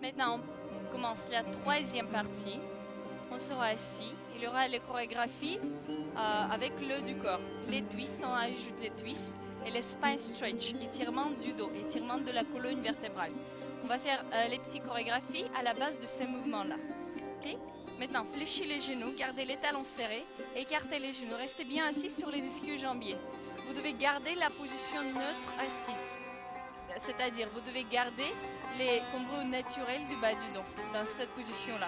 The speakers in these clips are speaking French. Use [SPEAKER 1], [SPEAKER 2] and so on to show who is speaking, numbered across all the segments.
[SPEAKER 1] Maintenant, on commence la troisième partie. On sera assis. Il y aura les chorégraphies avec le du corps. Les twists, on ajoute les twists. Et les spine stretch, étirement du dos, étirement de la colonne vertébrale. On va faire les petites chorégraphies à la base de ces mouvements-là. Okay? Maintenant, fléchis les genoux, gardez les talons serrés, écartez les genoux, restez bien assis sur les ischio-jambiers. Vous devez garder la position neutre assise. C'est-à-dire, vous devez garder les combrures naturelles du bas du dos, dans cette position-là.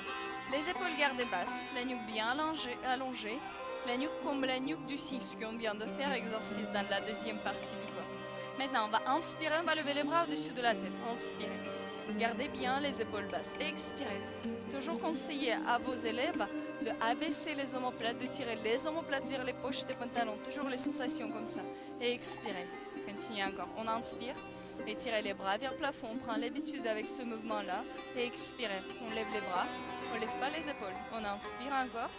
[SPEAKER 1] Les épaules gardées basses, la nuque bien allongée, la nuque comme la nuque du cygne, qu'on vient de faire exercice dans la deuxième partie du corps. Maintenant, on va inspirer, on va lever les bras au-dessus de la tête. Inspirez. Gardez bien les épaules basses. Expirez. Toujours conseiller à vos élèves de abaisser les omoplates, de tirer les omoplates vers les poches des pantalons. Toujours les sensations comme ça. Et expirez. Continuez encore. On inspire. Étirez les bras vers le plafond, on prend l'habitude avec ce mouvement-là. Et expirez. On lève les bras, on ne lève pas les épaules. On inspire encore.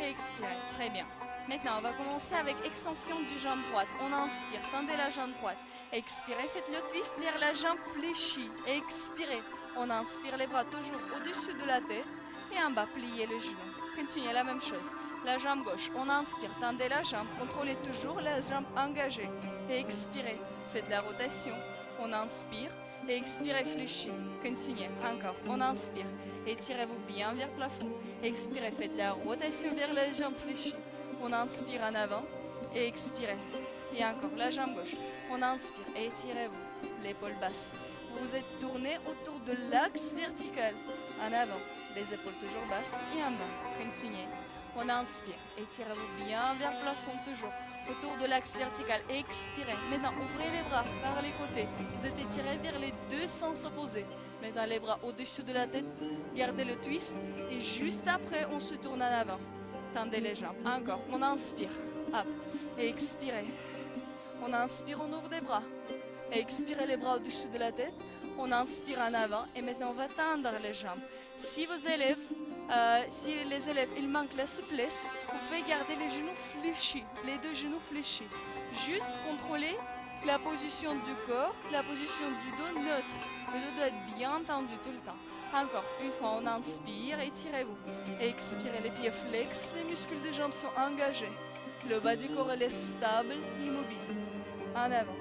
[SPEAKER 1] Et expirez. Très bien. Maintenant, on va commencer avec extension du jambe droite. On inspire, tendez la jambe droite. Expirez, faites le twist vers la jambe fléchie. Expirez. On inspire les bras toujours au-dessus de la tête. Et en bas, pliez le genou. Continuez la même chose. La jambe gauche, on inspire, tendez la jambe. Contrôlez toujours la jambe engagée. Et expirez. Faites la rotation. On inspire et expirez, fléchis. Continuez, encore. On inspire. Étirez-vous bien vers le plafond. Expirez, faites la rotation vers la jambe fléchie. On inspire en avant et expirez. Et encore, la jambe gauche. On inspire et étirez-vous. L'épaule basse. Vous êtes tourné autour de l'axe vertical. En avant, les épaules toujours basses et en bas. Continuez. On inspire. Étirez-vous bien vers le plafond toujours. Autour de l'axe vertical. Expirez. Maintenant, ouvrez les bras par les côtés. Vous êtes étiré vers les deux sens opposés. Maintenant, les bras au-dessus de la tête. Gardez le twist. Et juste après, on se tourne en avant. Tendez les jambes. Encore. On inspire. Hop. Et expirez. On inspire, on ouvre les bras. Et expirez les bras au-dessus de la tête. On inspire en avant. Et maintenant, on va tendre les jambes. Si les élèves, il manque la souplesse, vous pouvez garder les genoux fléchis, les deux genoux fléchis. Juste contrôler la position du corps, la position du dos neutre. Le dos doit être bien tendu tout le temps. Encore une fois, on inspire, étirez-vous. Expirez, les pieds flex, les muscles des jambes sont engagés. Le bas du corps est stable, immobile. En avant.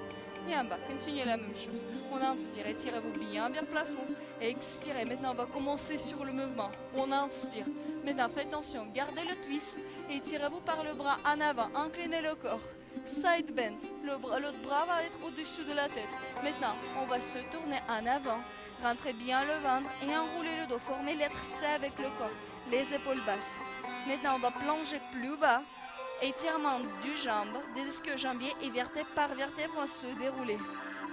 [SPEAKER 1] Et en bas, continuez la même chose. On inspire, étirez-vous bien vers le plafond. Et expirez. Maintenant, on va commencer sur le mouvement. On inspire. Maintenant, faites attention, gardez le twist. Et étirez-vous par le bras en avant. Inclinez le corps. Side bend. L'autre bras va être au-dessus de la tête. Maintenant, on va se tourner en avant. Rentrez bien le ventre et enroulez le dos. Formez lettre C avec le corps. Les épaules basses. Maintenant, on va plonger plus bas. Étirement du jambe, des ischio-jambiers et vertèbre par vertèbre vont se dérouler.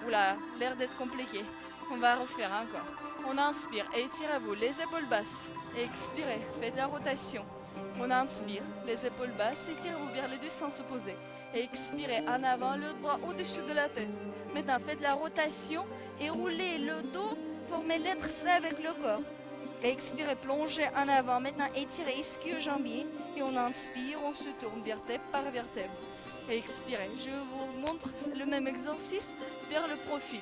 [SPEAKER 1] Oula, l'air d'être compliqué. On va refaire encore. On inspire, étirez-vous, les épaules basses. Expirez, faites la rotation. On inspire, les épaules basses, étirez-vous vers les deux sens opposés. Expirez en avant, le bras au-dessus de la tête. Maintenant, faites la rotation et roulez le dos, formez lettre C avec le corps. Expirez, plongez en avant. Maintenant, étirez ischio-jambiers et on inspire, on se tourne vertèbre par vertèbre. Expirez. Je vous montre le même exercice vers le profil.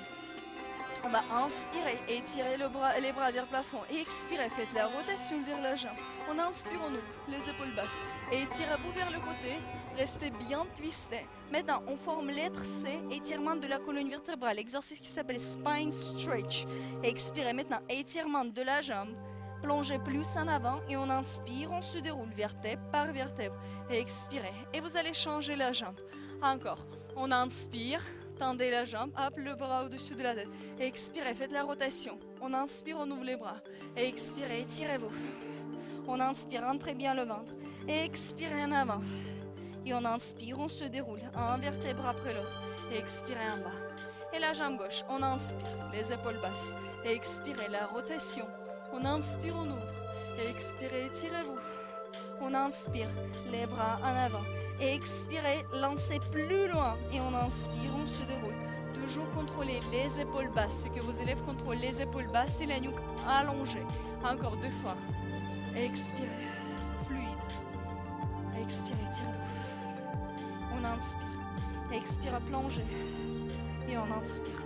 [SPEAKER 1] On va inspirer, étirer les bras vers le plafond. Et expirez, faites la rotation vers la jambe. On inspire, on ouvre les épaules basses. Et étirez-vous vers le côté. Restez bien twisté. Maintenant, on forme lettre C, étirement de la colonne vertébrale. Exercice qui s'appelle spine stretch. Expirez. Maintenant, étirement de la jambe. Plongez plus en avant et on inspire, on se déroule vertèbre par vertèbre. Et expirez. Et vous allez changer la jambe. Encore. On inspire. Tendez la jambe, hop, le bras au-dessus de la tête. Expirez, faites la rotation. On inspire, on ouvre les bras. Expirez, étirez-vous. On inspire, rentrez bien le ventre. Expirez en avant. Et on inspire, on se déroule. Un vertèbre après l'autre. Expirez en bas. Et la jambe gauche, on inspire, les épaules basses. Expirez, la rotation. On inspire, on ouvre. Expirez, étirez-vous. On inspire, les bras en avant. Et expirez, lancez plus loin. Et on inspire, on se déroule. Toujours contrôler les épaules basses. Ce que vos élèves contrôlent les épaules basses et la nuque allongée. Encore 2 fois. Expirez, fluide. Expirez, tirez-vous. On inspire. Expire, plongez. Et on inspire.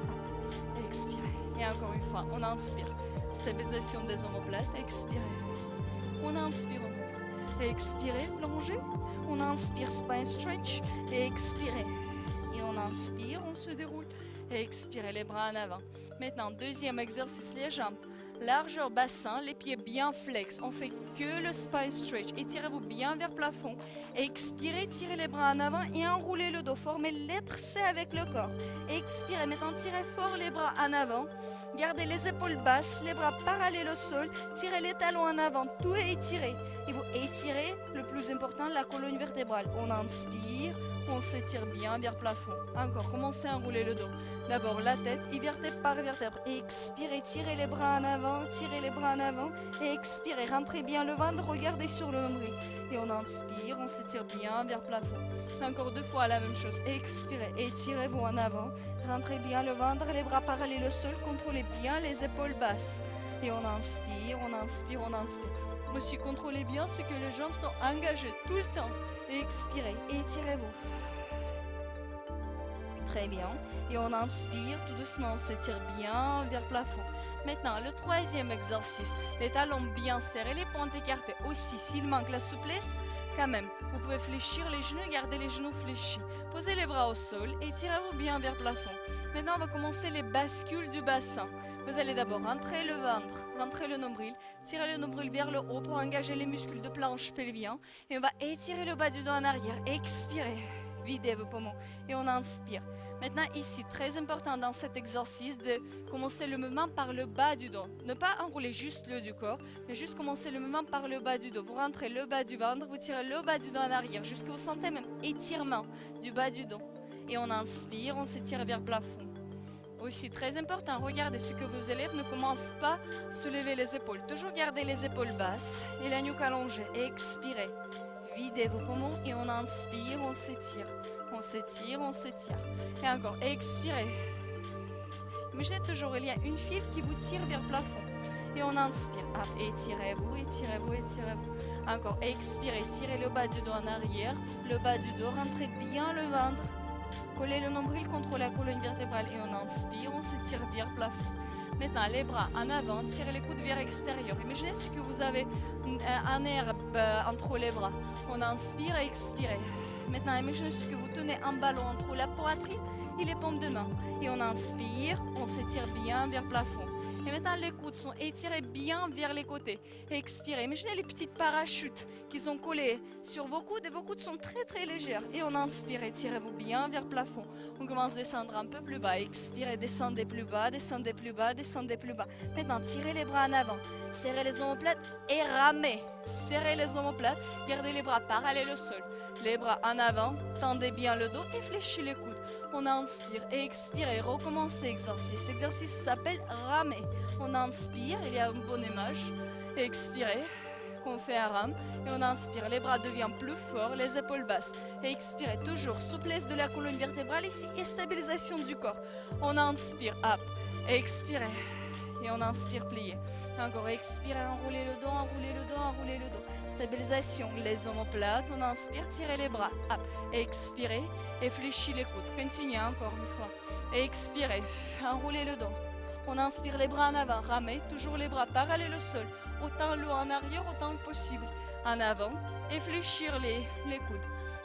[SPEAKER 1] expirez. Et encore une fois, on inspire. Stabilisation des omoplates, expirez. On inspire, on ouvre. Expirez, plongez. On inspire, spine stretch. Et expirez. Et on inspire, on se déroule. Et expirez, les bras en avant. Maintenant, deuxième exercice, les jambes. Largeur bassin, les pieds bien flex. On fait que le spine stretch. Étirez-vous bien vers le plafond. Expirez, tirez les bras en avant et enroulez le dos. Formez lettre C avec le corps. Expirez. Maintenant, tirez fort les bras en avant. Gardez les épaules basses, les bras parallèles au sol. Tirez les talons en avant. Tout est étiré. Et vous étirez, le plus important, la colonne vertébrale. On inspire. On s'étire bien vers le plafond. Encore, commencez à enrouler le dos. D'abord la tête, et vertèbre par vertèbre. Expirez, tirez les bras en avant, tirez les bras en avant. Et expirez, rentrez bien le ventre, regardez sur le nombril. Et on inspire, on s'étire bien vers le plafond. Encore deux fois la même chose. Expirez, étirez-vous en avant. Rentrez bien le ventre, les bras parallèles au sol. Contrôlez bien les épaules basses. Et on inspire, on inspire, on inspire. Aussi, contrôlez bien ce que les jambes sont engagées tout le temps. Expirez, étirez-vous. Très bien. Et on inspire, tout doucement, on s'étire bien vers le plafond. Maintenant, le troisième exercice. Les talons bien serrés, les pointes écartées. Aussi, s'il manque la souplesse, quand même, vous pouvez fléchir les genoux et garder les genoux fléchis. Posez les bras au sol et tirez-vous bien vers le plafond. Maintenant, on va commencer les bascules du bassin. Vous allez d'abord rentrer le ventre, rentrer le nombril, tirer le nombril vers le haut pour engager les muscles de planche pelvien. Et on va étirer le bas du dos en arrière. Expirez. Videz vos poumons et on inspire. Maintenant ici, très important dans cet exercice de commencer le mouvement par le bas du dos. Ne pas enrouler juste le haut du corps, mais juste commencer le mouvement par le bas du dos. Vous rentrez le bas du ventre, vous tirez le bas du dos en arrière, jusqu'à vous sentez même étirement du bas du dos. Et on inspire, on s'étire vers le plafond. Aussi très important, regardez ce que vos élèves ne commencent pas à soulever les épaules. Toujours garder les épaules basses et la nuque allongée. Expirez. Videz vos poumons et on inspire, on s'étire. On s'étire, on s'étire. Et encore, expirez. Imaginez toujours, il y a une file qui vous tire vers le plafond. Et on inspire. Hop, étirez-vous, étirez-vous, étirez-vous. Encore, expirez, tirez le bas du dos en arrière. Le bas du dos, rentrez bien le ventre. Collez le nombril contre la colonne vertébrale. Et on inspire, on s'étire vers le plafond. Maintenant, les bras en avant, tirez les coudes vers l'extérieur. Imaginez ce que vous avez en air entre les bras. On inspire et expirez. Maintenant, imaginez ce que vous tenez en ballon entre la poitrine et les paumes de main. Et on inspire, on s'étire bien vers le plafond. Et maintenant, les coudes sont étirés bien vers les côtés. Expirez. Imaginez les petites parachutes qui sont collées sur vos coudes et vos coudes sont très très légères. Et on inspire, étirez-vous bien vers le plafond. On commence à descendre un peu plus bas. Expirez, descendez plus bas, descendez plus bas, descendez plus bas. Maintenant, tirez les bras en avant. Serrez les omoplates et ramez. Serrez les omoplates. Gardez les bras parallèles au sol. Les bras en avant. Tendez bien le dos et fléchissez les coudes. On inspire et expire. Recommencez l'exercice. L'exercice s'appelle ramer. On inspire, il y a une bonne image. Expirez, qu'on fait un rame. Et on inspire, les bras deviennent plus forts, les épaules basses. Et expirez, toujours souplesse de la colonne vertébrale ici et stabilisation du corps. On inspire, hop, expirez. Et on inspire, plier. Encore, expirez, enroulez le dos, enroulez le dos, enroulez le dos. Stabilisation, les omoplates, on inspire, tirez les bras. Hop, expirez et fléchissez les coudes. Continuez encore une fois. Expirez, enroulez le dos. On inspire les bras en avant, ramez, toujours les bras parallèles au sol. Autant lourd en arrière, autant que possible. En avant et fléchir les coudes.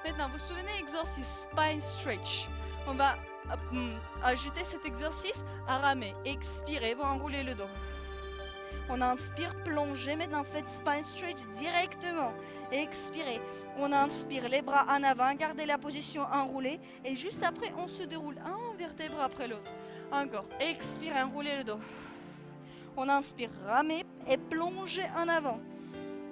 [SPEAKER 1] Maintenant, vous vous souvenez, exercice spine stretch. On va ajouter cet exercice à ramer. Expirez, vous enroulez le dos. On inspire, plongez, maintenant faites spine stretch directement. Expirez. On inspire les bras en avant, gardez la position enroulée. Et juste après, on se déroule un vertèbre après l'autre. Encore. Expirez, enroulez le dos. On inspire, ramez et plongez en avant.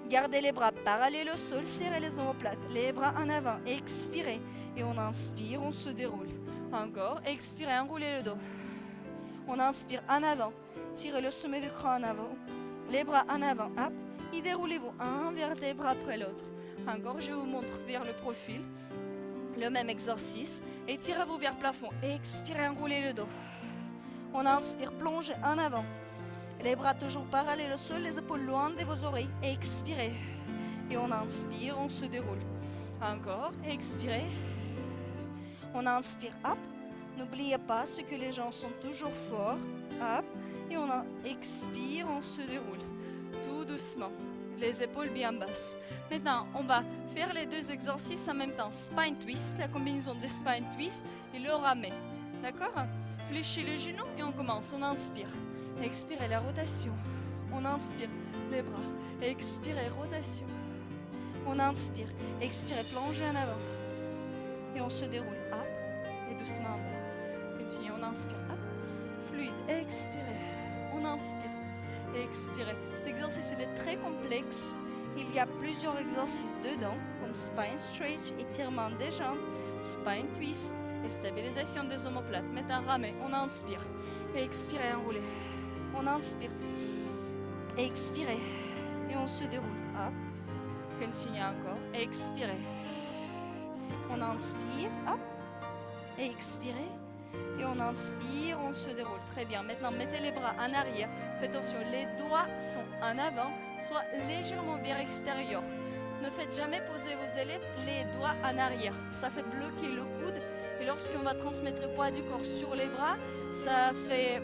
[SPEAKER 1] Gardez les bras parallèles au sol, serrez les omoplates. Les bras en avant. Expirez. Et on inspire, on se déroule. Encore. Expirez, enroulez le dos. On inspire en avant. Tirez le sommet du crâne en avant. Les bras en avant. Hop. Et déroulez-vous un vertèbre après l'autre. Encore. Je vous montre vers le profil. Le même exercice. Et tirez-vous vers le plafond. Expirez, enroulez le dos. On inspire, plonge en avant. Les bras toujours parallèles au sol, les épaules loin de vos oreilles. Expirez. Et on inspire, on se déroule. Encore. Expirez. On inspire, hop.
[SPEAKER 2] N'oubliez pas ce que les gens sont toujours forts. Hop. Et on expire, on se déroule. Tout doucement. Les épaules bien basses. Maintenant, on va faire les deux exercices en même temps. Spine twist, la combinaison des spine twist et le ramé. D'accord? Fléchis les genoux et on commence. On inspire. Expirez la rotation. On inspire les bras. Expirez, rotation. On inspire. Expirez, plongez en avant. Et on se déroule. Hop. Et doucement en bas. Continuez. On inspire. Hop. Fluide. Expirez. On inspire. Expirez. Cet exercice il est très complexe. Il y a plusieurs exercices dedans, comme spine stretch, étirement des jambes, spine twist et stabilisation des omoplates. Maintenant, ramez. On inspire. Expirez, enroulez. On inspire. Expirez. Et on se déroule. Hop. Continuez encore. Expirez. On inspire. Hop. Expirez. Et on inspire, on se déroule. Très bien. Maintenant, mettez les bras en arrière. Faites attention, les doigts sont en avant, soit légèrement vers l'extérieur. Ne faites jamais poser vos élèves les doigts en arrière. Ça fait bloquer le coude. Et lorsqu'on va transmettre le poids du corps sur les bras, ça fait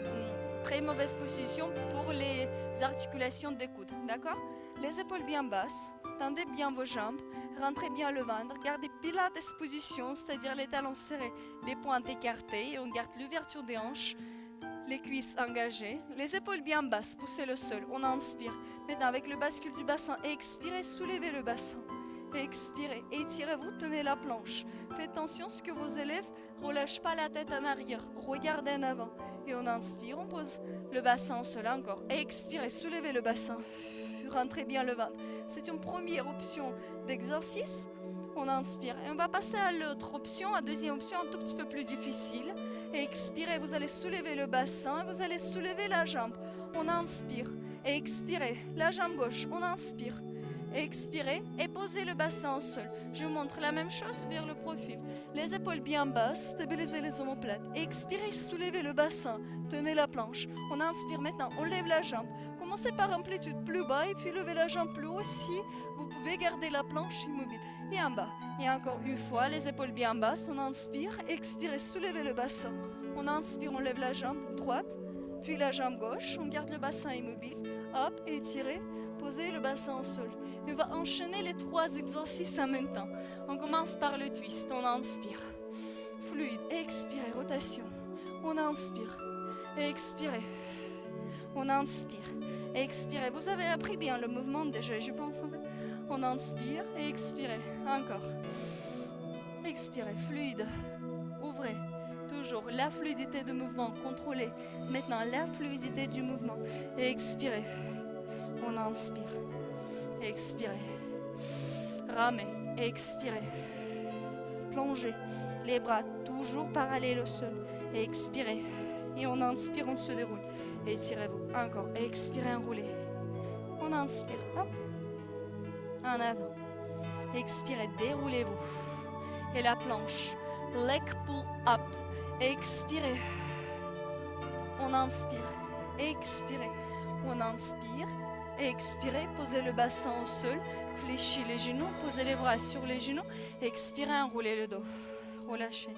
[SPEAKER 2] très mauvaise position pour les articulations des coudes. D'accord? Les épaules bien basses. Tendez bien vos jambes, rentrez bien le ventre, gardez pilates position, c'est-à-dire les talons serrés, les pointes écartées, et on garde l'ouverture des hanches, les cuisses engagées, les épaules bien basses, poussez le sol, on inspire. Maintenant avec le bascule du bassin, expirez, soulevez le bassin. Expirez, étirez-vous, tenez la planche. Faites attention à ce que vos élèves ne relâchent pas la tête en arrière, regardez en avant. Et on inspire, on pose le bassin au sol encore. Expirez, soulevez le bassin. Rentrez bien le ventre. C'est une première option d'exercice. On inspire. Et on va passer à l'autre option, à deuxième option, un tout petit peu plus difficile. Expirez, vous allez soulever le bassin, vous allez soulever la jambe. On inspire. Expirez, la jambe gauche, on inspire. Expirez et posez le bassin au sol. Je vous montre la même chose vers le profil. Les épaules bien basses, stabilisez les omoplates. Expirez, soulevez le bassin, tenez la planche. On inspire maintenant, on lève la jambe. Commencez par amplitude plus bas et puis levez la jambe plus haut si vous pouvez garder la planche immobile. Et en bas. Et encore une fois, les épaules bien basses, on inspire, expirez, soulevez le bassin. On inspire, on lève la jambe droite, puis la jambe gauche, on garde le bassin immobile. Hop, étirez, posez le bassin au sol. Et on va enchaîner les trois exercices en même temps. On commence par le twist, on inspire. Fluide, expirez, rotation. On inspire, expirez. On inspire, expirez. Vous avez appris bien le mouvement déjà, je pense. On inspire, expirez. Encore. Expirez, fluide. Ouvrez. Toujours la fluidité du mouvement, contrôlez. Maintenant, la fluidité du mouvement. Expirez. On inspire. Expirez. Ramez. Expirez. Plongez. Les bras toujours parallèles au sol. Expirez. Et on inspire, on se déroule. Étirez-vous. Encore. Expirez, enroulez. On inspire. Hop. En avant. Expirez, déroulez-vous. Et la planche. Leg pull up. Expirez. On inspire. Expirez. On inspire. Expirez. Posez le bassin au sol. Fléchis les genoux. Posez les bras sur les genoux. Expirez. Enroulez le dos. Relâchez.